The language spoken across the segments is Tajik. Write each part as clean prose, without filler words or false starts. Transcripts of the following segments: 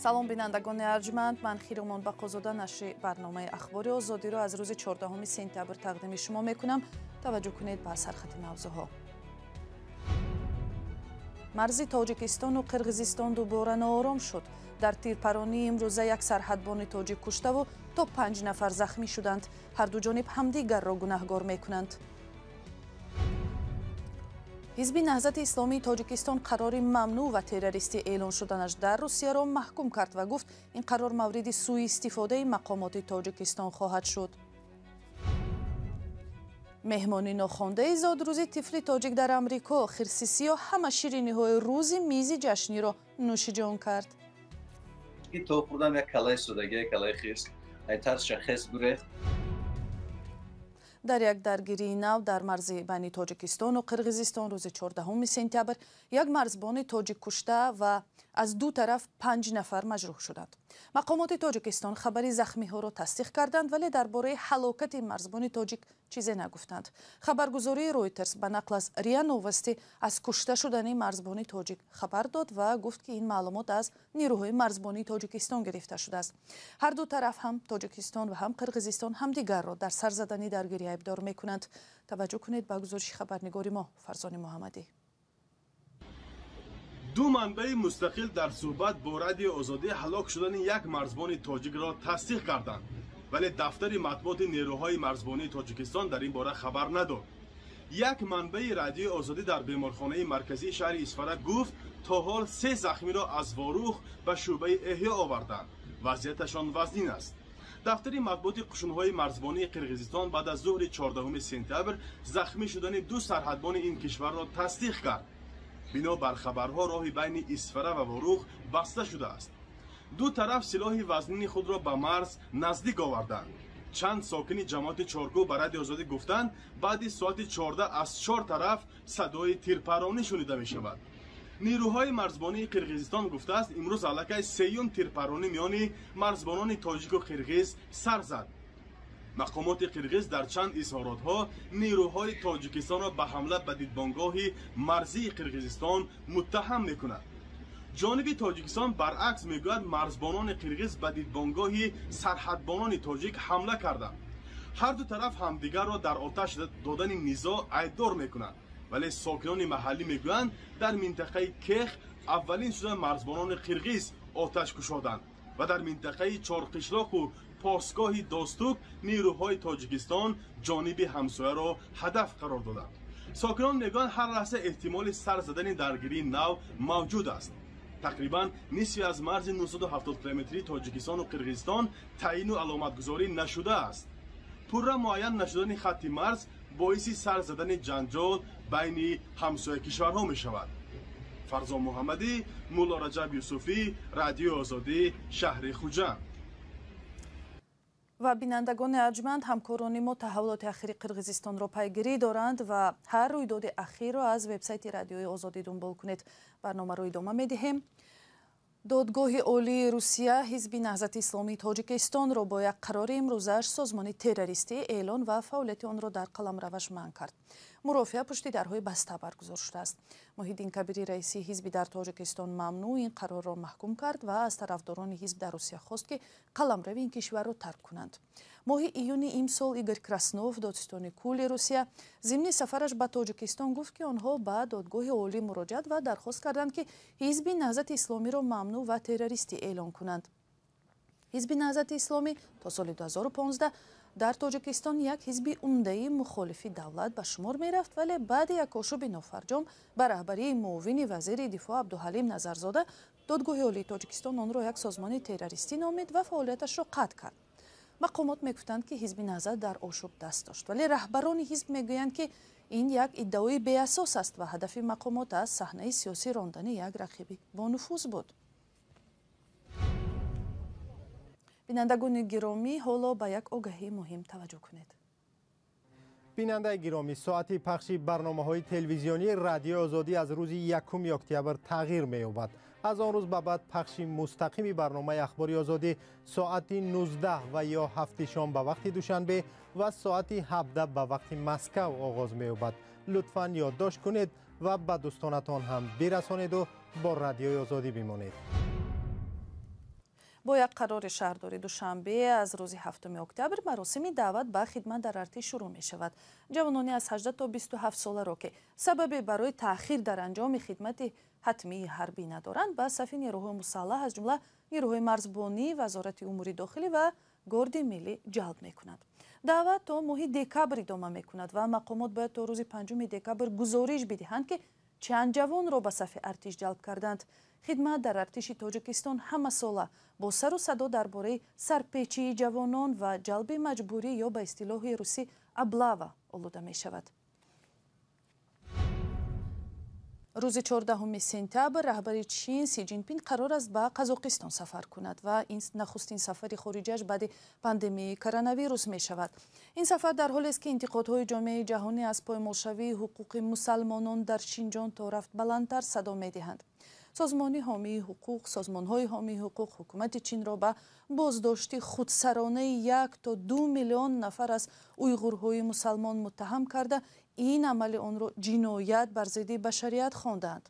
салом бинандагони арҷманд, ман Хиромон Бақозода нашри барномаи ахбори озодиро аз рӯзи 14 сентябр тақдими шумо мекунам. таваҷҷӯҳ кунед ба сархати мавзӯъҳо. марзи Тоҷикистону Қирғизистон дубора ноором шуд. дар тирпаронии имрӯза як сарҳадбони тоҷик куштаву то 5 нафар захмӣ шуданд. ҳарду ҷониб ҳамдигарро гунаҳгор мекунанд. ҳизби наҳзати исломии Тоҷикистон қарори мамнӯъ ва террористӣ эълон шуданаш дар Русияро маҳкум кард ва гуфт ин қарор мавриди сӯистифодаи мақомоти Тоҷикистон хоҳад шуд. меҳмони нохондаи зодрӯзи тифли тоҷик дар Амрико Хирсисиё ҳама шириниҳои рӯзи мизи ҷашниро нӯшиҷон кард. То хурдам як калаи судагӣ, калаи хирс, айтарша хес гурехт. дар як даргирии нав дар марзи байни Тоҷикистону Қирғизистон рӯзи 14 сентябр як марзбони тоҷик кушта ва аз ду тараф 5 нафар маҷрӯҳ шуданд. мақомоти Тоҷикистон хабари захмиҳоро тасдиқ карданд, вале дар бораи ҳалокати марзбони тоҷик чизе нагуфтанд. хабаргузории Reuters ба нақл аз РИА Новости аз кушта шудани марзбони тоҷик хабар дод ва гуфт ки ин маълумот аз нирӯҳои марзбонии Тоҷикистон гирифта шудааст. ҳар ду тараф ҳам Тоҷикистон ва ҳам Қирғизистон ҳамдигарро дар сар задани даргирӣ айбдор мекунанд. таваҷҷӯҳ кунед ба гузориши хабарнигори мо Фарзони Муҳаммадӣ. ду манбаи мустақил дар суҳбат бо радио озодӣ ҳалок шудани як марзбони тоҷикро тасдиқ карданд, вале дафтари матбуоти нерӯҳои марзбонии Тоҷикистон дар ин бора хабар надод. як манбаи радиои озодӣ дар беморхонаи марказии шаҳри Исфара гуфт то ҳол 3 захмиро аз Ворӯх ба шӯъбаи эҳё оварданд. вазъияташон вазнин аст. дафтари матбуоти қушунҳои марзбонии Қирғизистон баъд аз зуҳри 14 сентябр захмӣ шудани ду сарҳадбони ин кишварро тасдиқ кард. бино бар хабарҳо роҳи байни Исфара ва Ворӯх баста шудааст. ду тараф силоҳи вазнини худро ба марз наздик оварданд. чанд сокини ҷамоати Чоркӯ ба радиои озодӣ гуфтанд баъди соати 14 аз 4 тараф садои тирпаронӣ шунида мешавад. нирӯҳои марзбонии Қирғизистон гуфтааст имрӯз аллакай сеюм тирпаронӣ миёни марзбонони тоҷику қирғиз сар зад. мақомоти қирғиз дар чанд изҳоротҳо нирӯҳои Тоҷикистонро ба ҳамла ба дидбонгоҳи марзии Қирғизистон муттаҳам мекунад. ҷониби Тоҷикистон баръакс мегӯяд марзбонони қирғиз ба дидбонгоҳи сарҳадбонони тоҷик ҳамла карданд. ҳар ду тараф ҳамдигарро дар оташ додани низоъ айбдор мекунанд, вале сокинони маҳаллӣ мегӯянд дар минтақаи Кех аввалин суда марзбонони қирғиз оташ кушоданд ва дар минтақаи Чорқишлоқу посгоҳи Достук нирӯҳои Тоҷикистон ҷониби ҳамсояро ҳадаф қарор доданд. сокинон мегӯянд ҳар лаҳза эҳтимоли сар задани даргирии нав мавҷуд аст. тақрибан нисфи аз марзи 970 километрии Тоҷикистону Қирғизистон таъину аломатгузорӣ нашудааст. пурра муайян нашудани хатти марз боиси сар задани ҷанҷол байни ҳамсоя кишварҳо мешавад. Фарзон Муҳаммадӣ, Мулло Раҷаб Юсуфӣ, Радиои Озодӣ, шаҳри Хуҷанд. ва бинандагони арҷманд, ҳамкорони мо таҳаввулоти ахири Қирғизистонро пайгирӣ доранд ва ҳар рӯйдоди ахирро аз вебсайти Радиои Озодӣ дунбол кунед. барномаро идома медиҳем. додгоҳи олии Русия ҳизби наҳзати исломии Тоҷикистонро бо як қарори имрӯзааш созмони террористӣ эълон ва фаъолияти онро дар қаламраваш манъ кард. мурофиа пушти дарҳои баста баргузор шудааст. Муҳиддин Кабири раиси ҳизби дар Тоҷикистон мамнӯъ ин қарорро маҳкум кард ва аз тарафдорони ҳизб дар Русия хост ки қаламрави ин кишварро тарк кунанд. моҳи июни имсол Игорь Краснов, додистони кулли Русия, зимни сафараш ба Тоҷикистон гуфт ки онҳо ба додгоҳи олӣ муроҷиат ва дархост карданд ки ҳизби наҳзати исломиро мамнӯъ ва террористӣ эълон кунанд. ҳизби наҳзати исломӣ то соли 2015 дар Тоҷикистон як ҳизби умдаи мухолифи давлат ба шумор мерафт, вале баъди як ошӯби нофарҷом ба раҳбарии муовини вазири дифоъ Абдуҳалим Назарзода додгоҳи олии Тоҷикистон онро як созмони террористӣ номид ва фаъолияташро қатъ кард. мақомот мегуфтанд ки ҳизби наҳзат дар ошӯб даст дошт, вале раҳбарони ҳизб мегӯянд ки ин як иддаои беасос аст ва ҳадафи мақомот аз саҳнаи сиёсӣ рондани як рақиби бонуфуз буд. бинандагони гиромӣ, ҳоло ба як огаҳии муҳим таваҷҷӯҳ кунед. бинандаи гиромӣ, соати пахши барномаҳои телевизионии Радиои Озодӣ аз рӯзи 1 октябр тағйир меёбад. аз он рӯз ба баъд пахши мустақими барномаи ахбори озодӣ соати 19 ва ё 7 шом ба вақти душанбе ва соати 17 ба вақти Москав оғоз меёбад. лутфан ёддошт кунед ва ба дӯстонатон ҳам бирасонеду бо Радиои Озодӣ бимонед. با یک قرار شهرداری دوشنبه از روز 7 اکتبر مراسم دعوت به خدمت در ارتش شروع می شود. جوانانی از 18 تا 27 ساله را که سبب برای تأخیر در انجام خدمت حتمی حربی ندارند به صف نیروهای مسلح از جمله نیروهای مرزبانی، وزارت امور داخلی و گارد ملی جلب می کند. دعوت تا ماه دکبر ادامه می کند و مقامات باید تا روز 5 دکبر گزارش بدهند که چند جوان را به صف ارتش جلب کردند. خدمت در ارتش تاجیکستان همه ساله با سر و صدا درباره سرپیچی جوانان و جلب مجبوری یا به اصطلاح روسی ابلاوا آلوده می شود. روز 14 سپتامبر رهبر چین سی جین پینگ قرار است به قزاقستان سفر کند و این نخستین سفر خارجیش بعد پاندمی کرونا ویروس می شود. این سفر در حالی است که انتقادهای جامعه جهانی از پایمالشوی حقوق مسلمانان در شینجان تا رفت بلندتر صدا می دهند. سازمانهای حامی حقوق حکومت چین را به بازداشت خودسرانه 1 تا 2 میلیون نفر از اویغورهای مسلمان متهم کرده این عمل آن را جنایت بر ضد بشریت خواندند.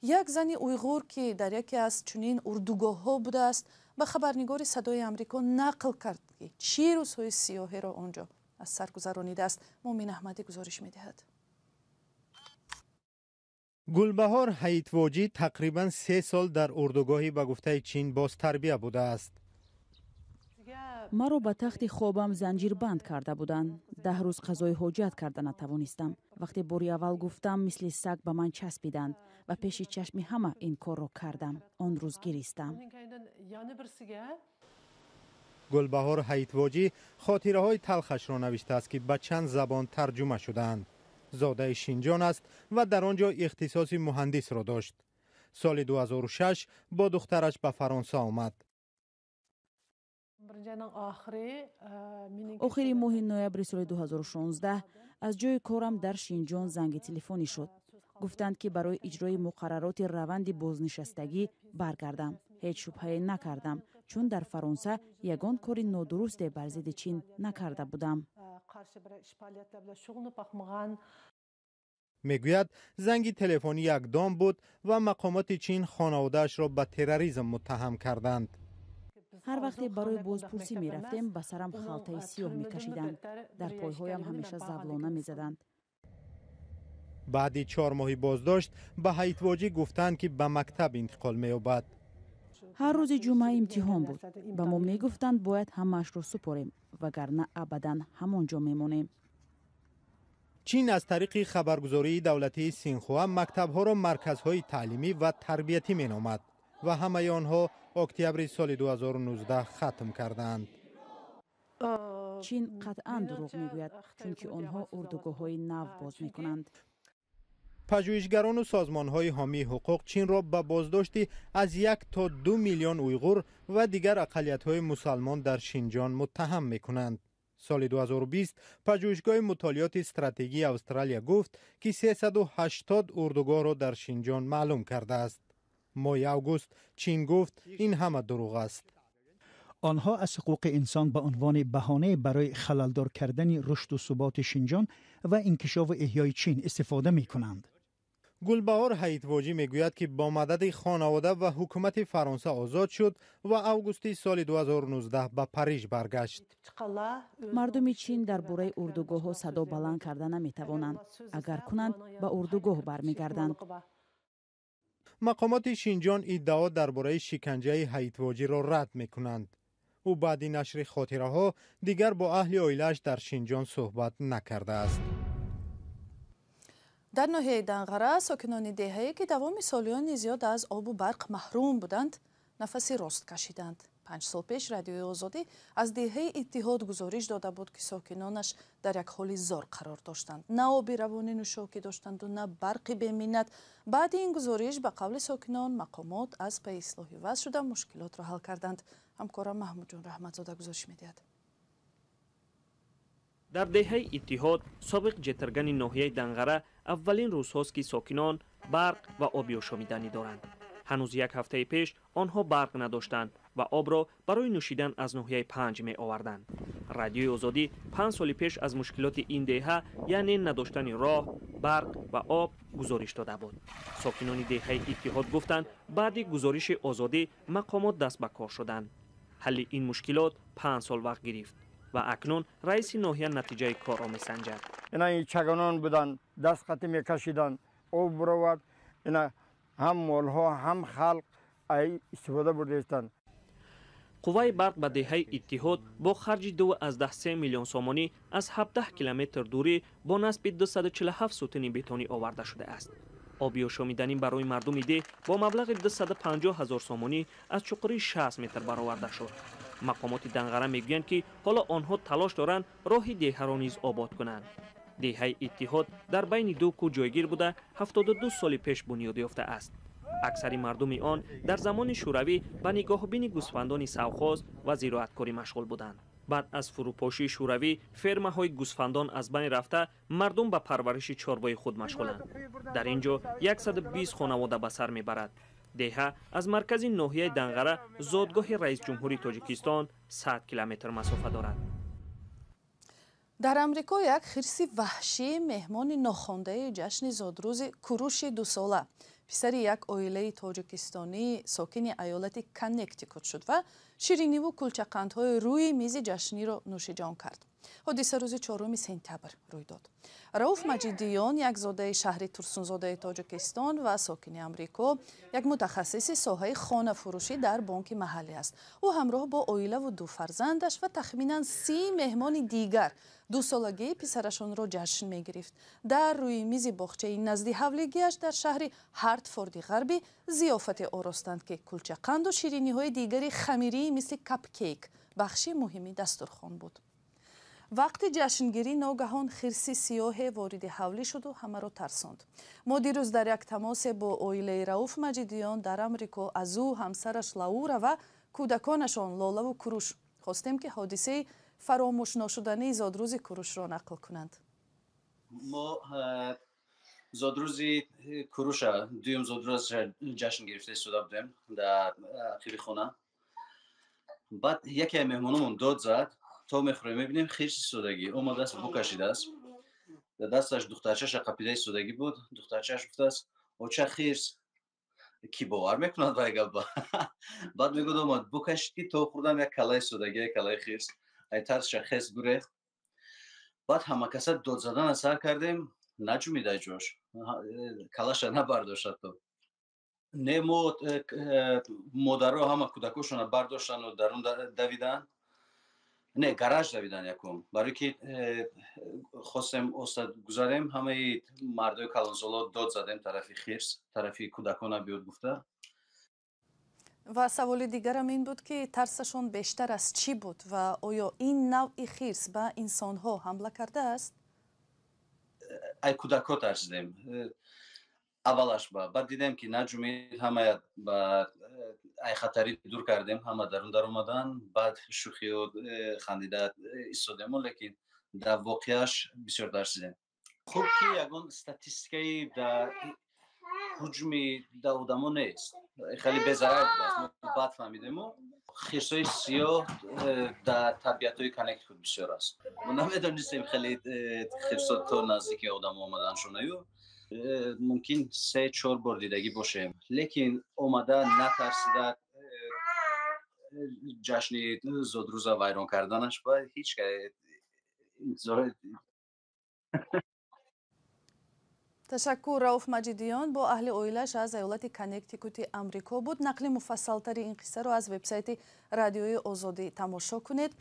یک زن اویغور که در یکی از چنین اردوگاه‌ها بوده است به خبرنگار صدای آمریکا نقل کرد که چه روزهای سیاهی را آنجا از سر گذرانیده است. مومن احمدی گزارش می‌دهد. گلبهار حیتواجی تقریباً 3 سال در اردوگاهی به گفته چین باز تربیه بوده است. مرا به تخت خوابم زنجیر بند کرده بودند. 10 روز غذای حاجت کرده نتوانستم. وقتی باری اول گفتم مثل سگ به من چسبیدند و پیش چشم همه این کار را کردم. آن روز گریستم. گلبهار حیتواجی خاطره های تلخش را نوشته است که به چند زبان ترجمه شدند. زاده شینجان است و در آنجا اختصاص مهندس را داشت. سال 2006 با دخترش به فرانسه آمد. آخر ماه نوامبر سال 2016 از جای کارم در شینجان زنگ تلفنی شد. گفتند که برای اجرای مقررات روند بازنشستگی برگردم. هیچ شبهه نکردم چون در فرانسه یگان کار نادرست بر ضد چین نکرده بودم. میگوید زنگ تلفنی یک دام بود و مقامات چین خانواده‌اش را به تروریسم متهم کردند. هر وقت برای بازپرسی می رفتیم به سرم خلطه سیاه می کشیدند. در پایهایم همیشه زبلانه می زدند. بعد 4 ماه بازداشت به حیتواجی گفتند که به مکتب انتقال می یابد. هر روز جمعه امتحان بود. به ما می گفتند باید همش را سپاریم وگرنه ابدا همانجا می مانیم. چین از طریق خبرگزاری دولتی سینخوا مکتب‌ها را مرکزهای تعلیمی و تربیتی می‌نامد و همه آنها اکتبر سال 2019 ختم کردند. چین قطعاً دروغ می‌گوید چون که آنها اردوگاه‌های نو باز می‌کنند. پژوهشگران و سازمان‌های حامی حقوق چین را به بازداشت از 1 تا 2 میلیون اویغور و دیگر اقلیت‌های مسلمان در شینجان متهم می‌کنند. سال 2020 پژوهشگاه مطالعات استراتژی استرالیا گفت که 380 اردوگاه را در شینجان معلوم کرده است. ماه اوگوست چین گفت این همه دروغ است. آنها از حقوق انسان به عنوان بهانه برای خللدار کردن رشد و ثبات شینجان و انکشاف و احیای چین استفاده می کنند. گلبهار حیتواجی میگوید که با مدد خانواده و حکومت فرانسه آزاد شد و اوگوست سال 2019 به پاریژ برگشت. مردم چین در باره اردوگاه‌ها صدا بلند کرده نمی‌توانند. اگر کنند به اردوگاه برمیگردند. مقامات شینجان ادعا درباره شکنجه حیتواجی را رد می‌کنند. او بعد نشر خاطره‌ها دیگر با اهل عائله‌اش در شینجان صحبت نکرده است. در ناحیه دنقره ساکنان دهه‌ای که دوام سالیان زیاد از آب و برق محروم بودند نفسی راست کشیدند. 5 سال پیش رادیوی آزادی از دهه اتحاد گزارش داده بود که ساکنانش در یک حال زار قرار داشتند. نه آب روان نوشابه داشتند و نه برق بمینت. بعد این گزارش به قول ساکنان مقامات از پی اصلاح وضع شده مشکلات را حل کردند. همکارم محمود جان رحمتزاده گزارش می‌دهد. در دهه اتحاد سابق جترگن ناحیه دنقره اولین روزهاست که ساکنان برق و آبی آشامیدنی دارند. هنوز یک هفته پیش آنها برق نداشتند و آب را برای نوشیدن از ناحیه 5 می آوردند. رادیوی آزادی 5 سال پیش از مشکلات این دهه یعنی نداشتن راه، برق و آب گزارش داده بود. ساکنان دهه اتحاد گفتند بعد گزارش آزادی مقامات دست به کار شدند. حل این مشکلات 5 سال وقت گرفت و اکنون رئیس ناحیه نتیجه کار را میسنجد. اینا چگانان بودن، دست خطی میکشیدن، آب برآورد، اینا هم مالها هم خلق استفاده برداشتن. قوای برق به دهه اتحاد با خرج 2.3 میلیون سومانی از 17 کیلومتر دوری با نصب 247 ستون بتونی آورده شده است. آبی و شامیدنی برای مردم ده با مبلغ 250,000 سومانی از چقری 60 متر برآورده شد. مقامات دنغره میگویند که حالا آنها تلاش دارند راه دهه را نیز آباد کنند. دهه اتحاد در بین دو کو جایگیر بوده 72 سال پیش بنیاد یافته است. اکثر مردم آن در زمان شوروی به نگاهبین گوسفندان سوخاز و زراعتکاری مشغول بودند. بعد از فروپاشی شوروی فرمه‌های گوسفندان از بین رفته مردم به پرورش چارپای خود مشغولند. در اینجا 120 خانواده به سر میبرد. دهه از مرکز ناحیه دنغره زادگاه رئیس جمهوری تاجیکستان 100 کیلومتر مسافت دارد. در امریکا یک خرس وحشی مهمان ناخوانده جشن زادروز کوروش 2 ساله پسر یک عائله تاجیکستانی ساکن ایالت کنکتیکوت شد و شیرینی و کلچه‌قندهای روی میز جشنی را نوش جان کرد. حادثه روز 4 سپتامبر روی داد. رئوف مجیدیان یک زاده شهر ترسونزاده تاجیکستان و ساکن امریکا یک متخصص ساحه خانه فروشی در بانک محلی است. او همراه با عائله و 2 فرزندش و تخمینا 30 مهمان دیگر 2 سالگی پسرشان را جشن می گرفت. در روی میز باغچه نزد حولگیش در شهر هارتفورد غربی ضیافت آراستند که کلچه‌قند و شیرینی های دیگری خمیری مثل کپ کیک بخشی مهمی دسترخوان بود. وقتی جشنگیری ناگهان خرسی سیاه وارد حولی شد و همه را ترساند. ما دیروز در یک تماس با عائله رئوف مجیدیان در امریکا از او، همسرش لاورا و کودکانشان لاله و کوروش خواستیم که حادثه فراموش ناشدنی زادروز کوروش را نقل کنند. ما زادروز کوروش دویم زادروز جشن گرفته شده بودیم در خیلی خونه. بعد یکی مهمانمون داد زد تا میخوریم میبینیم خرس سودگی اومده است بکشیده است. در دستش دخترچه‌ش قپیده سودگی بود. دخترچه‌ش گفته است چه خرس کی باور میکند به گپ. بعد میگه اومد بکشید تا خوردم یک کلای سودگی کلای خرس ای ترس خرس گریخت. بعد همه کسا داد زدن سر کردیم نجومیده جوش کلاش نبرداشت تو نمو مادرها همه کودکاشون برداشتن و درون دویدن نه گاراژ دویدن یکم برای که خواستیم استاد گذاریم همه مردای کلانسالا داد زدیم طرفی خرس طرفی کودکان بیاد گفته. و سوال دیگرم این بود که ترسشون بیشتر از چی بود و آیا این نوع خرس به انسانها حمله کرده است؟ ای کودکا ترسیدیم اولش بعد دیدیم که نجومید همه با ای خطری دور کردیم همه در اومدن بعد شوخی و خندیده ایستادیم لیکن در واقعش بسیار ترسیدیم. خوب که یگان استاتیستیکایی در حجمی در آدم‌ها نیست خیلی بی‌ضرر بود بعد فهمیدیم خرسای سیاه در طبیعت‌های کنکتیکوت بسیار است. ما نمی‌دونستیم خیلی خرسا تا نزدیک آدم آمدنشون ممکن 3-4 بار دیدگی باشه لیکن اومده نترسیده جشن زادروز ویران کردنش با هیچ که تشکر. رئوف مجیدیان با اهل عائله‌اش از ایالت کنکتیکوت امریکا بود. نقل مفصل‌تر این قصه را از وبسایت رادیوی آزادی تماشا کنید.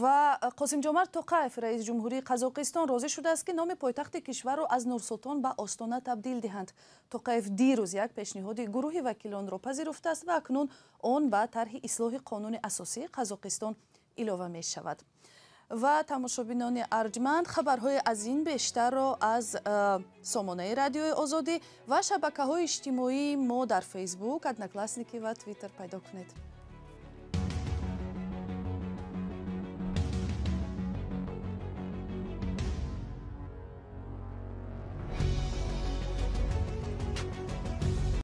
و قاسم جمرد توقیف رئیس جمهوری قزاقستان راضی شده است که نام پایتخت کشور را از نورسلطان به آستانه تبدیل دهند. توقیف دیروز یک پیشنهاد گروه وکیلان را پذیرفته است و اکنون آن به طرح اصلاح قانون اساسی قزاقستان اضافه می شود. و تماشابینان ارجمند خبرهای از این بیشتر را از سامانه رادیوی آزادی و شبکه‌های اجتماعی ما در فیسبوک، ادناکلاسنیکی و توییتر پیدا کنید.